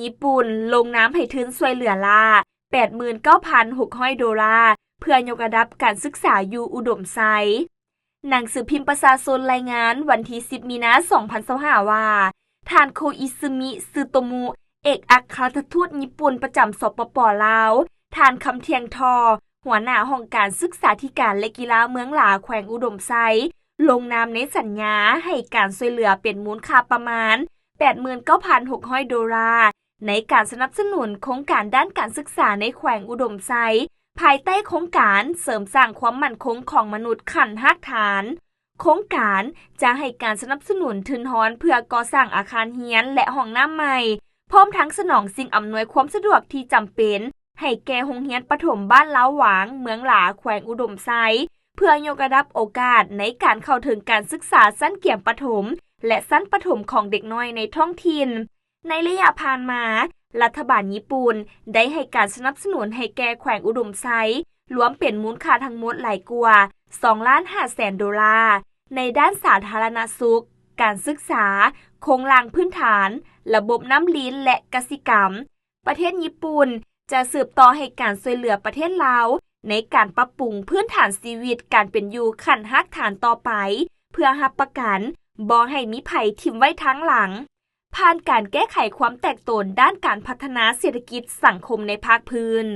ญี่ปุ่นลงน้ำให้ทุนช่วยเหลือลา $89,600 เพื่อยกระดับการศึกษาอยู่อุดมไซด์หนังสือพิมพ์ประชาชนรายงานวันที่ 10 มีนาคม 2025 ว่าท่านโคอิซึมิ ซึโตมุ เอกอัครราชทูตญี่ปุ่นประจำสปป.ลาวท่านคำเทียงทอ หัวหน้าห้องการศึกษาธิการและกีฬาเมืองหลาแขวงอุดมไซด์ลงนามในสัญญาให้การช่วยเหลือเป็นมูลค่าประมาณ $89,600 ในการสนับสนุนโครงการด้านการศึกษาในแขวงอุดมไซด์ภายใต้โครงการเสริมสร้างความมั่นคงของมนุษย์ขั้นรากฐานโครงการจะให้การสนับสนุนทุนทอนเพื่อก่อสร้างอาคารเรียนและห้องน้ำใหม่พร้อมทั้งสนองสิ่งอำนวยความสะดวกที่จำเป็นให้แก่โรงเรียนประถมบ้านล้าวหวางเมืองหลาแขวงอุดมไซด์เพื่อยกระดับโอกาสในการเข้าถึงการศึกษาชั้นเกี่ยมประถมและชั้นประถมของเด็กน้อยในท้องถิ่นในระยะผ่านมารัฐบาลญี่ปุ่นได้ให้การสนับสนุนให้แก่แขวงอุดมไซด์รวมเป็นมูลค่าทั้งหมดหลายกว่า $2,500,000 ในด้านสาธารณสุขการศึกษาโครงสร้างพื้นฐานระบบน้ำลิ้นและกสิกรรมประเทศญี่ปุ่นจะสืบต่อให้การช่วยเหลือประเทศลาวในการปรับปรุงพื้นฐานชีวิตการเป็นอยู่ขั้นรากฐานต่อไปเพื่อรับประกันบ่ให้มีภัยทิ่มไว้ทางหลังผ่านการแก้ไขความแตกต่างด้านการพัฒนาเศรษฐกิจสังคมในภาคพื้น